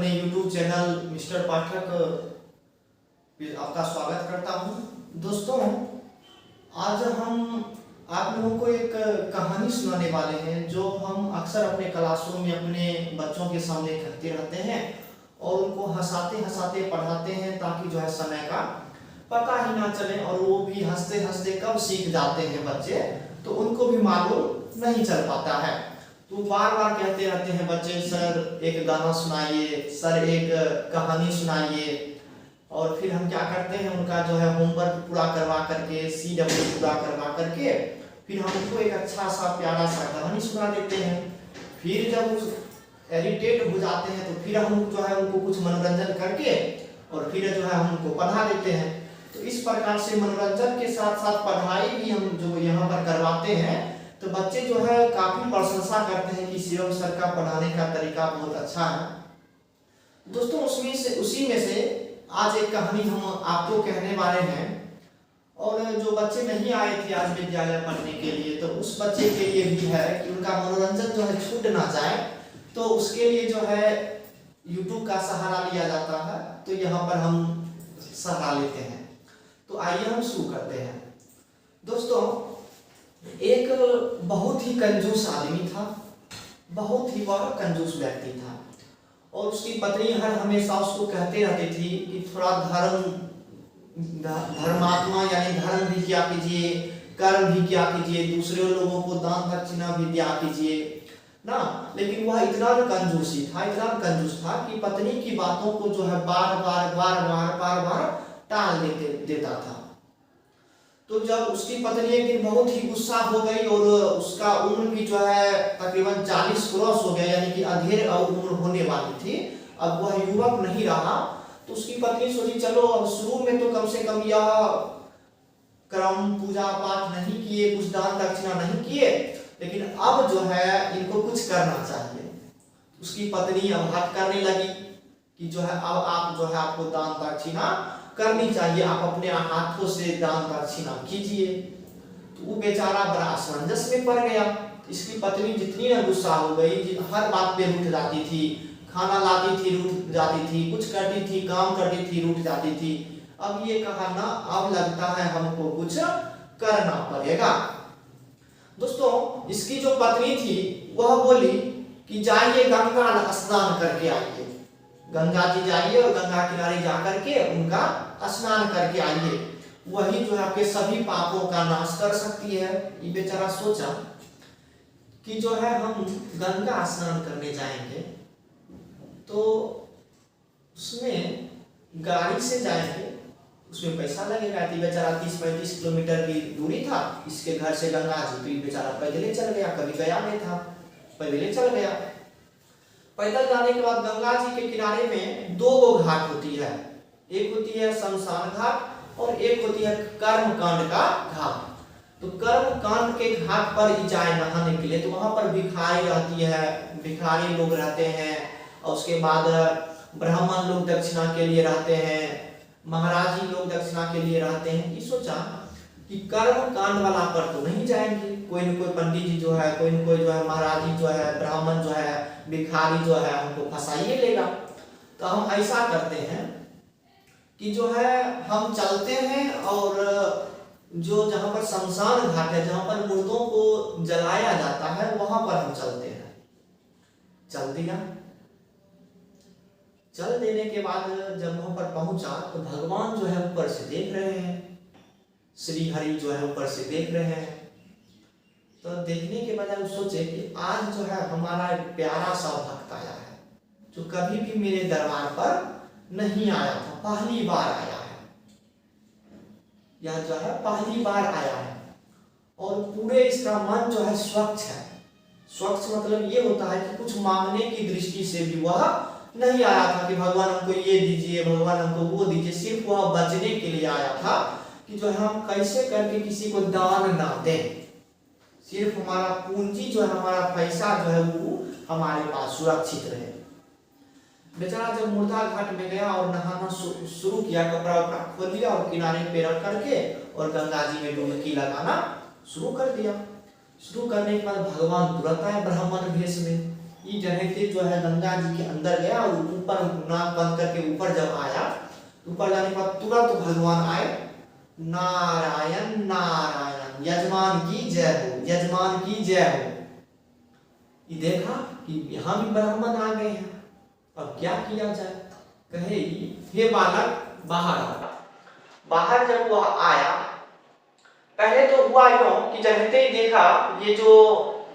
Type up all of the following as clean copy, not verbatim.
अपने YouTube channel mister पाठक पे आपका स्वागत करता हूं। दोस्तों, आज हम आप लोगों को एक कहानी सुनाने वाले हैं जो हम अक्सर अपने क्लासरूम में अपने बच्चों के सामने कहते रहते हैं और उनको हंसाते हंसाते पढ़ाते हैं ताकि जो है समय का पता ही ना चले और वो भी हंसते हंसते कब सीख जाते हैं बच्चे तो उनको भी मालूम नहीं चल पाता है। तो बार बार कहते रहते हैं बच्चे, सर एक गाना सुनाइए, सर एक कहानी सुनाइए। और फिर हम क्या करते हैं, उनका जो है होमवर्क पूरा करवा करके, CW पूरा करवा करके फिर हम उनको एक अच्छा सा प्यारा सा कहानी सुना देते हैं। फिर जब इरिटेट हो जाते हैं तो फिर हम जो है उनको कुछ मनोरंजन करके और फिर जो है हम उनको पढ़ा देते हैं। तो इस प्रकार से मनोरंजन के साथ साथ पढ़ाई भी हम जो यहाँ पर करवाते हैं तो बच्चे जो है काफी प्रशंसा करते हैं कि शिवम सर का पढ़ाने का तरीका बहुत अच्छा है। दोस्तों, उसी में से आज एक कहानी हम आपको कहने वाले हैं। और जो बच्चे नहीं आए थे आज विद्यालय पढ़ने के लिए तो उस बच्चे के लिए भी है कि उनका मनोरंजन जो है छूट ना जाए, तो उसके लिए जो है YouTube का सहारा लिया जाता है। तो यहाँ पर हम सहारा लेते हैं। तो आइए हम शुरू करते हैं। दोस्तों, एक बहुत ही कंजूस आदमी था, बहुत ही बड़ा कंजूस व्यक्ति था और उसकी पत्नी हर हमेशा उसको कहते रहती थी कि थोड़ा धर्मात्मा यानी धर्म भी किया कीजिए, कर्म भी किया कीजिए, दूसरे लोगों को दान दक्षिणा भी दिया कीजिए ना। लेकिन वह इतना कंजूस था कि पत्नी की बातों को जो है बार बार टाल देता था। तो जब उसकी पत्नी एक दिन बहुत ही गुस्सा हो गई और उसका उम्र भी जो है तकरीबन 40 क्रॉस हो गया, यानी कि अधेड़ उम्र होने वाली थी, अब वह युवक नहीं रहा। तो उसकी पत्नी सोची चलो अब शुरू में तो कम से कम यह क्रम पूजा पाठ नहीं किए, कुछ दान दक्षिणा नहीं किए, लेकिन अब जो है इनको कुछ करना चाहिए। उसकी पत्नी अब हट करने लगी कि जो है अब आप जो है आपको दान दक्षिणा करनी चाहिए, आप अपने हाथों से दान दक्षिणा कीजिए। तो वो बेचारा बड़ा असमंजस में पड़ गया। इसकी पत्नी जितनी ना गुस्सा हो गई, हर बात पे रूठ जाती थी, खाना लाती थी रूठ जाती थी, कुछ करती थी काम करती थी रूठ जाती थी। अब ये कहा ना अब लगता है हमको कुछ करना पड़ेगा। दोस्तों, इसकी जो पत्नी थी वह बोली कि जाइए गंगा स्नान करके आइए, गंगा जी जाइए और गंगा किनारे जाकर के उनका स्नान करके आइए, वही जो है आपके सभी पापों का नाश कर सकती है। ये बेचारा सोचा कि जो है हम गंगा स्नान करने जाएंगे तो उसमें गाड़ी से जाएंगे, उसमें पैसा लगेगा। बेचारा 30-35 किलोमीटर की दूरी था इसके घर से गंगा जी, तो ये बेचारा पैदल चल गया, कभी गया नहीं था, पैदल चल गया। पैदल जाने के बाद गंगा जी के किनारे में 2 घाट होती है, एक होती है शमशान घाट और एक होती है कर्म कांड का घाट। तो कर्म कांड के घाट पर जाए नहाने के लिए तो वहां पर भिखारी रहती है, भिखारी लोग रहते हैं और उसके बाद ब्राह्मण लोग दक्षिणा के लिए रहते हैं, महाराजी लोग दक्षिणा के लिए रहते हैं। ये सोचा कि कर्म कांड वाला पर तो नहीं जाएंगे, कोई न कोई पंडित जी जो है, कोई न कोई जो है महाराजी जो है, ब्राह्मण जो है, भिखारी जो है हमको फंसाइए लेगा। तो हम ऐसा करते हैं कि जो है हम चलते हैं और जो जहां पर शमशान घाट है, जहां पर मुर्दों को जलाया जाता है, वहां पर हम चलते हैं। चल दिया। चल देने के बाद जब वहां पर पहुंचा तो भगवान जो है ऊपर से देख रहे हैं, श्री हरि जो है ऊपर से देख रहे हैं। तो देखने के बाद हम सोचे कि आज जो है हमारा एक प्यारा सा भक्त आया है जो कभी भी मेरे दरबार पर नहीं आया था, पहली बार आया है, यह जो है पहली बार आया है और पूरे इसका मन जो है स्वच्छ है। स्वच्छ मतलब ये होता है कि कुछ मांगने की दृष्टि से भी वह नहीं आया था कि भगवान हमको ये दीजिए, भगवान हमको वो दीजिए, सिर्फ वह बचने के लिए आया था कि जो है हम कैसे करके किसी को दान ना दें, सिर्फ हमारा पूंजी जो है, हमारा पैसा जो है वो हमारे पास सुरक्षित रहे। बेचारा जब मुर्दा घाट में गया और नहाना शुरू किया, कपड़ा उपड़ा खोल दिया और किनारे पे रख करके और गंगा जी में डुबकी लगाना शुरू कर दिया। शुरू करने के बाद भगवान तुरंत आए ब्राह्मण भेष में, ये जनेते जो है गंगा जी के अंदर गया और ऊपर नाक बंद करके ऊपर जब आया, ऊपर जाने के बाद तुरंत भगवान आए, नारायण नारायण, यजमान की जय हो, यजमान की जय हो। ये देखा कि यहाँ भी ब्राह्मण आ गए हैं, अब क्या किया जाए। कहे हे बालक बाहर आओ। बाहर जब वह आया, पहले तो हुआ यूं कि जब ही देखा ये जो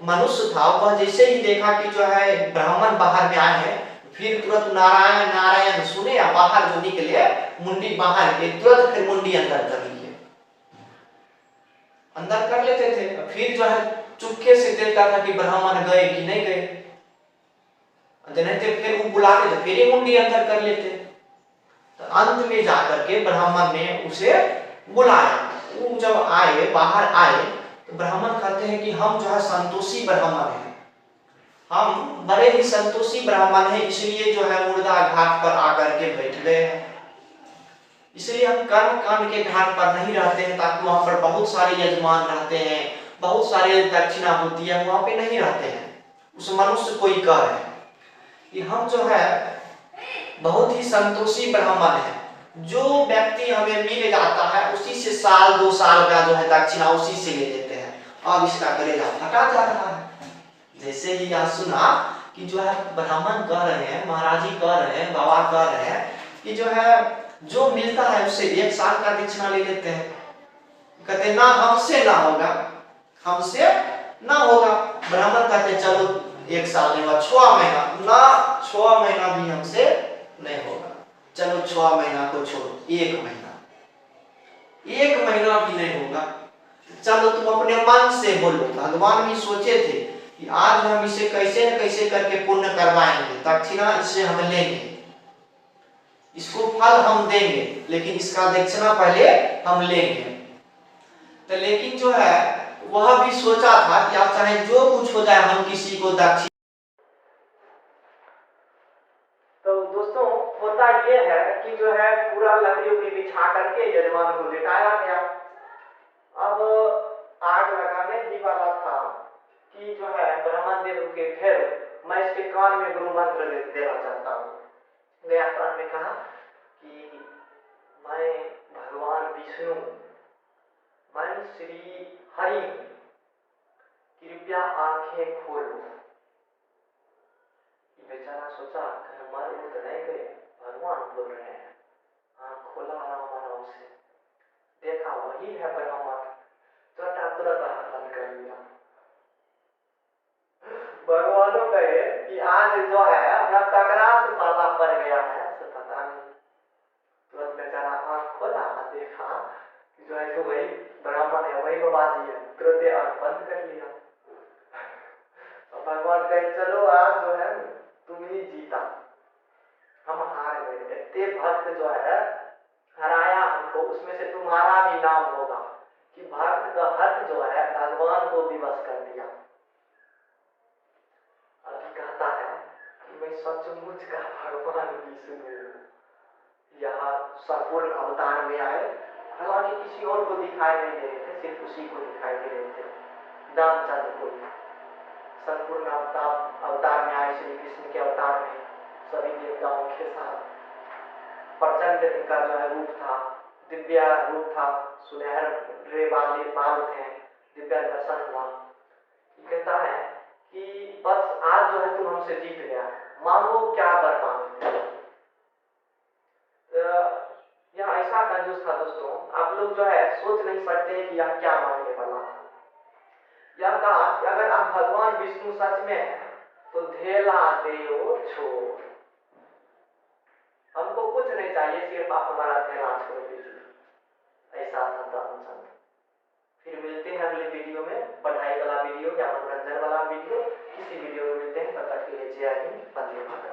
मनुष्य था, वह जैसे ही देखा कि जो है ब्राह्मण बाहर में आए हैं, फिर तुरंत नारायण नारायण सुने, बाहर जो निकले, मुंडी बाहर के तुरंत फिर मुंडी अंदर कर लिए, अंदर कर लेते थे। फिर जो है चुपके से देखता था कि ब्राह्मण गए कि नहीं गए, जनेते फिर वो बुलाते थे, फिर ही मुंडी अंदर कर लेते। तो अंत में जाकर के ब्राह्मण ने उसे बुलाया। वो जब आए, बाहर आए, तो ब्राह्मण कहते हैं कि हम जो है संतोषी ब्राह्मण हैं, हम बड़े ही संतोषी ब्राह्मण हैं, इसलिए जो है मुर्दा घाट पर आकर के बैठ गए हैं। इसलिए हम कर्म कांड के घाट पर नहीं रहते हैं, ताकि वहां पर बहुत सारे यजमान रहते हैं, बहुत सारे दक्षिणा होती है, वहां पे नहीं रहते हैं। उस मनुष्य को ही कह रहे हैं कि हम जो है बहुत ही संतोषी ब्राह्मण है, जो व्यक्ति हमें मिल जाता है उसी से साल 2 साल का जो है दक्षिणा उसी से ले लेते हैं। अब इसका कलेजा फटा जा रहा है। जैसे ही यह सुना कि जो है ब्राह्मण कह रहे हैं, महाराज जी कह रहे हैं, बाबा कह रहे हैं कि जो है जो मिलता है उससे 1 साल का दक्षिणा ले लेते हैं। कहते ना हमसे ना होगा, हमसे ना होगा। ब्राह्मण कहते चलो 1 साल नहीं होगा, 6 महीना ना, 6 महीना भी हमसे नहीं होगा, चलो 6 महीना को छोड़ो, 1 महीना, 1 महीना भी नहीं होगा, चलो तुम अपने मन से बोलो। भगवान भी सोचे थे कि आज हम इसे कैसे न कैसे करके पुण्य करवाएंगे, दक्षिणा इससे हम लेंगे, इसको फल हम देंगे, लेकिन इसका दक्षिणा पहले हम लेंगे। तो लेकिन जो है वह भी सोचा था कि आप चाहे जो कुछ हो जाए, हम किसी को दक्षिणा। तो दोस्तों होता यह है कि जो है पूरा लकड़ी उकड़ी बिछा करके यजमान को लिटाया गया। अब आग लगाने ही वाला था कि जो है ब्रह्मन देव के ठहरो, मैं इसके कान में गुरु मंत्र देना चाहता हूँ। व्याकरण में कहा कि मैं भगवान विष्णु, मैं श्री हरि, कृपया आंखें खोलो। बेचारा सोचा कहीं मर उड़ तो नहीं गए, भगवान बोल रहे हैं, आंख खोला आराम आराम से, देखा वही है ब्राह्मण, तुरंत आंख बंद कर लिया। भगवानों कहे कि आज जो है अपना ककरा से पाला पड़ गया है, तो पता नहीं। तुरंत बेचारा आंख खोला, देखा जो है तो वही ब्राह्मण है, वही बाबा जी है, तुरंत आंख बंद कर लिया। भगवान कहे चलो आज जो है तुम ही जीता, हम हार गए। इतने भक्त जो है हराया हमको, उसमें से तुम्हारा भी नाम होगा कि भक्त का हक जो है भगवान को विवश कर दिया। अभी कहता है कि मैं सचमुच का भगवान विष्णु यहाँ संपूर्ण अवतार में आए, हालांकि किसी और को दिखाई नहीं दे रहे थे, सिर्फ उसी को दिखाई दे रहे थे, दामचंद को। संपूर्ण अवतार में आए श्री कृष्ण के अवतार में, सभी देवताओं के साथ। प्रचंड इनका जो है रूप था, दिव्य रूप था, सुनहरे बाल थे, दिव्य दर्शन हुआ। कहता है कि बस आज जो है तुम हमसे जीत गया, मांगो क्या वर मांगते। यह ऐसा कंजूस था दोस्तों, आप लोग जो है सोच नहीं सकते कि यह क्या मांगने वाला था। यह कहा कि अगर आप भगवान विष्णु सच में हैं तो धेला देव छोड़, हमको कुछ नहीं चाहिए, सिर्फ आप हमारा धेला छोड़ दीजिए। ऐसा था दामचंद। फिर मिलते हैं अगले वीडियो में, पढ़ाई वाला वीडियो या मनोरंजन वाला वीडियो, किसी वीडियो में मिलते हैं। तब तक के लिए जय हिंद, वंदे मातरम।